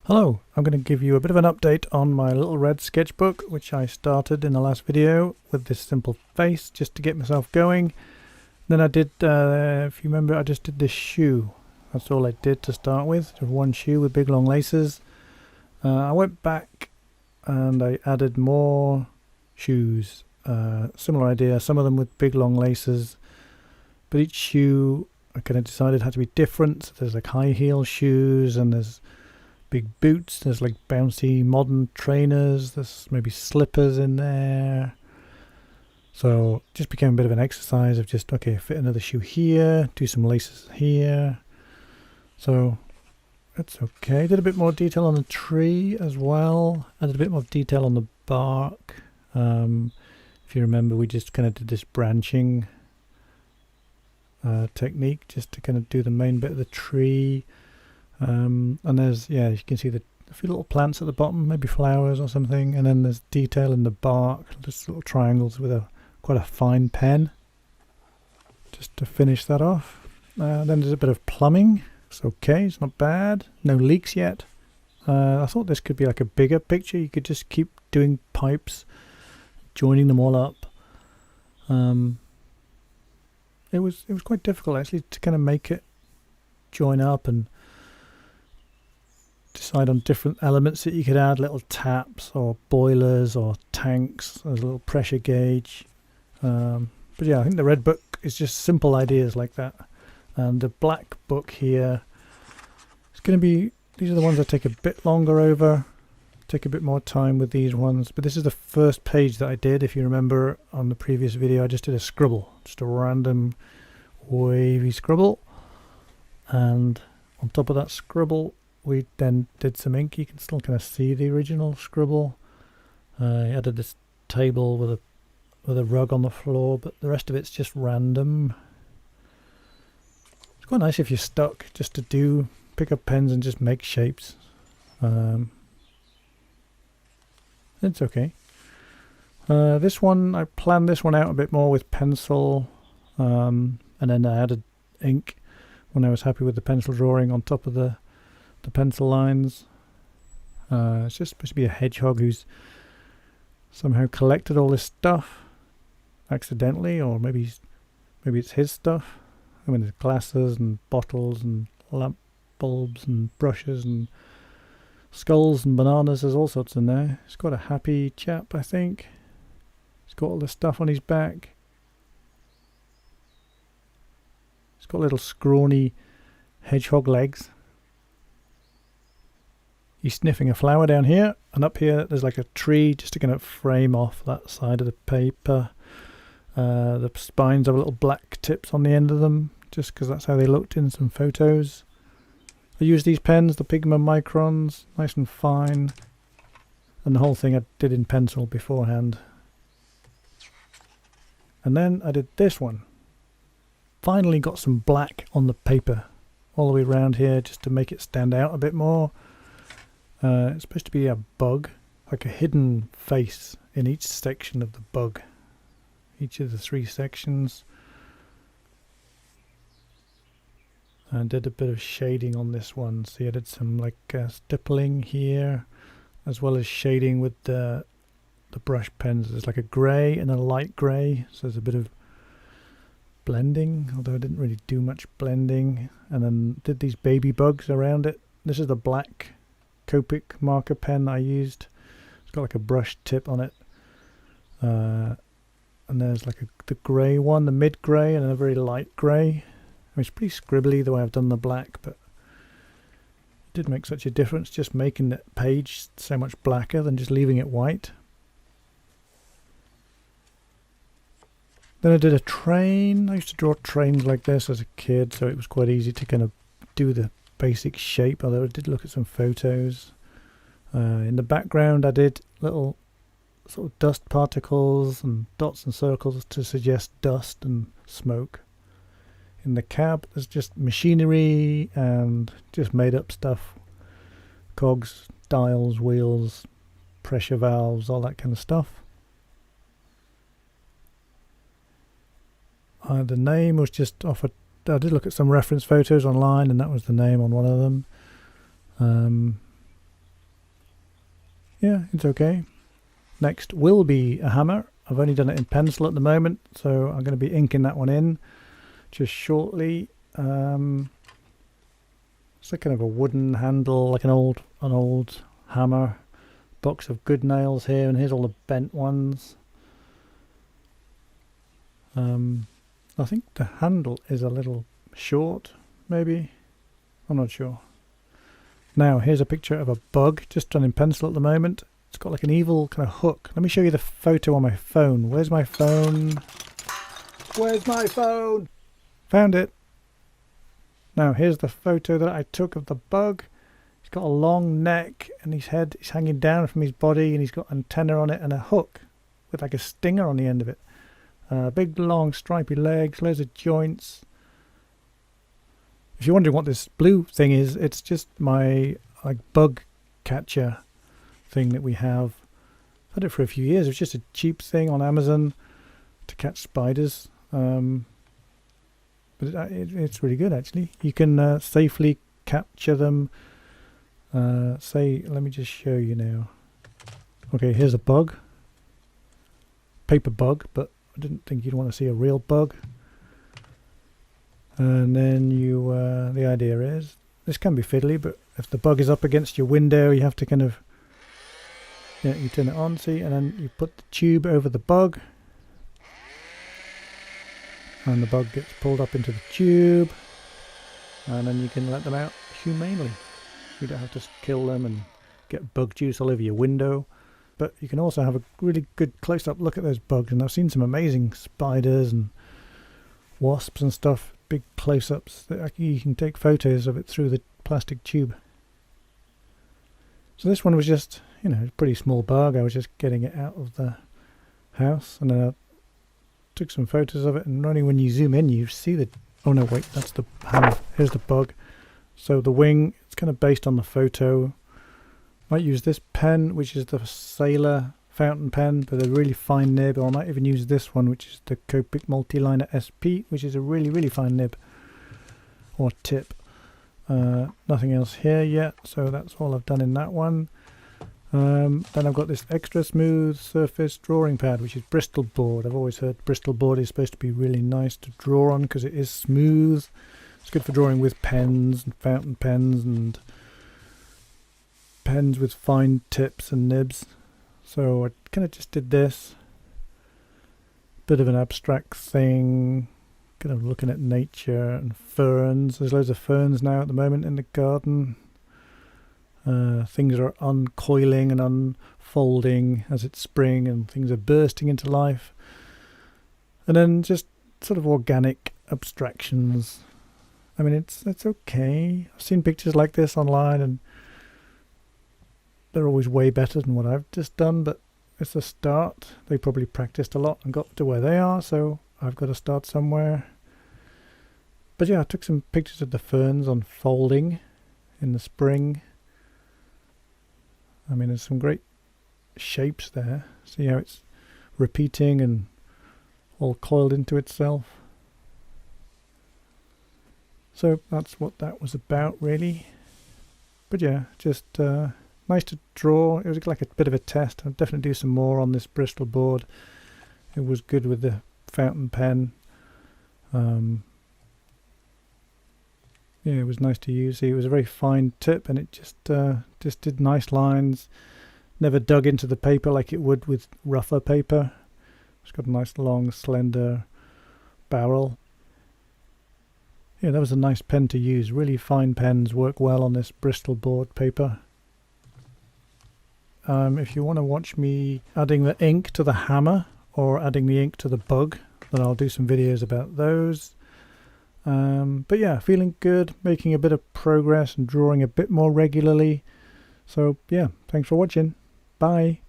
Hello, I'm going to give you a bit of an update on my little red sketchbook, which I started in the last video with this simple face just to get myself going. Then I did, if you remember, I just did this shoe. That's all I did to start with, just one shoe with big long laces. I went back and I added more shoes. Similar idea, some of them with big long laces, but each shoe I kind of decided had to be different. So there's like high heel shoes and there's big boots, there's like bouncy modern trainers, there's maybe slippers in there. So it just became a bit of an exercise of just, okay, fit another shoe here, do some laces here. So that's okay. Did a bit more detail on the tree as well, added a bit more detail on the bark. If you remember, we just kind of did this branching technique just to kind of do the main bit of the tree. And there's, yeah, you can see a few little plants at the bottom, maybe flowers or something, and then there's detail in the bark, just little triangles with quite a fine pen just to finish that off. Then there's a bit of plumbing. It's okay, it's not bad, no leaks yet. I thought this could be like a bigger picture. You could just keep doing pipes, joining them all up. It was quite difficult actually to kind of make it join up and decide on different elements that you could add, little taps or boilers or tanks. There's a little pressure gauge. But yeah, I think the red book is just simple ideas like that. And the black book here is going to be, these are the ones that take a bit longer over, take a bit more time with these ones. But this is the first page that I did. If you remember on the previous video, I just did a scribble, just a random wavy scribble. And on top of that scribble, we then did some ink. You can still kind of see the original scribble. I added this table with a rug on the floor, but the rest of it's just random. It's quite nice if you're stuck just to pick up pens and just make shapes. It's okay. This one, I planned this one out a bit more with pencil, and then I added ink when I was happy with the pencil drawing on top of the pencil lines. It's just supposed to be a hedgehog who's somehow collected all this stuff accidentally, or maybe it's his stuff. I mean, there's glasses and bottles and lamp bulbs and brushes and skulls and bananas. There's all sorts in there. He's quite a happy chap, I think. He's got all this stuff on his back. He's got little scrawny hedgehog legs. He's sniffing a flower down here, and up here there's like a tree just to kind of frame off that side of the paper. The spines have little black tips on the end of them, just because that's how they looked in some photos. I used these pens, the Pigma Microns, nice and fine, and the whole thing I did in pencil beforehand. And then I did this one. Finally got some black on the paper all the way around here just to make it stand out a bit more. It's supposed to be a bug, like a hidden face in each section of the bug, each of the 3 sections. I did a bit of shading on this one, so I did some like stippling here, as well as shading with the brush pens. There's like a grey and a light grey, so there's a bit of blending, although I didn't really do much blending. And then did these baby bugs around it. This is the black Copic marker pen I used. It's got like a brush tip on it, and there's like the grey one, the mid grey, and a very light grey. I mean, it's pretty scribbly the way I've done the black, but it did make such a difference just making the page so much blacker than just leaving it white. Then I did a train. I used to draw trains like this as a kid, so it was quite easy to kind of do the basic shape, although I did look at some photos. In the background I did little sort of dust particles and dots and circles to suggest dust and smoke. In the cab there's just machinery and just made up stuff, cogs, dials, wheels, pressure valves, all that kind of stuff. The name was just off a I did look at some reference photos online, and that was the name on one of them. yeah, it's okay. Next will be a hammer. I've only done it in pencil at the moment, so I'm going to be inking that one in just shortly. It's like kind of a wooden handle, like an old hammer. Box of good nails here, and here's all the bent ones. I think the handle is a little short, maybe. I'm not sure. Now here's a picture of a bug, just done in pencil at the moment. It's got like an evil kind of hook. Let me show you the photo on my phone. Where's my phone? Where's my phone? Found it. Now here's the photo that I took of the bug. He's got a long neck and his head is hanging down from his body, and he's got antenna on it and a hook with like a stinger on the end of it. Big long stripy legs, loads of joints. If you're wondering what this blue thing is, it's just my like bug catcher thing that we have. I've had it for a few years. It's just a cheap thing on Amazon to catch spiders. But it's really good actually. You can safely capture them. Let me just show you now. Okay, here's a bug. Paper bug, but I didn't think you'd want to see a real bug. And then the idea is, this can be fiddly, but if the bug is up against your window, you have to kind of, you turn it on, see, and then you put the tube over the bug, and the bug gets pulled up into the tube, and then you can let them out humanely. You don't have to kill them and get bug juice all over your window. But you can also have a really good close-up look at those bugs, and I've seen some amazing spiders and wasps and stuff, big close-ups that you can take photos of it through the plastic tube. So this one was just, a pretty small bug. I was just getting it out of the house, and then I took some photos of it, and only when you zoom in you see the, oh no wait, that's the hammer. Here's the bug. So the wing, it's kind of based on the photo. Might use this pen, which is the Sailor fountain pen, with a really fine nib, or I might even use this one, which is the Copic Multiliner SP, which is a really, really fine nib or tip. Nothing else here yet, so that's all I've done in that one. Then I've got this extra smooth surface drawing pad, which is Bristol board. I've always heard Bristol board is supposed to be really nice to draw on because it is smooth. It's good for drawing with pens and fountain pens and pens with fine tips and nibs. So I kind of just did this. Bit of an abstract thing. Kind of looking at nature and ferns. There's loads of ferns now at the moment in the garden. Things are uncoiling and unfolding as it's spring, and things are bursting into life. And then just sort of organic abstractions. I mean, it's okay. I've seen pictures like this online, and they're always way better than what I've just done, but it's a start. They probably practiced a lot and got to where they are, so I've got to start somewhere. But yeah, I took some pictures of the ferns unfolding in the spring. I mean, there's some great shapes there. See how it's repeating and all coiled into itself. So that's what that was about, really. But yeah, just nice to draw. It was like a bit of a test. I'll definitely do some more on this Bristol board. It was good with the fountain pen. Yeah, it was nice to use. See, it was a very fine tip, and it just did nice lines. Never dug into the paper like it would with rougher paper. It's got a nice long slender barrel. Yeah, that was a nice pen to use. Really fine pens work well on this Bristol board paper. If you want to watch me adding the ink to the hammer or adding the ink to the bug, then I'll do some videos about those. But yeah, feeling good, making a bit of progress and drawing a bit more regularly. So yeah, thanks for watching. Bye.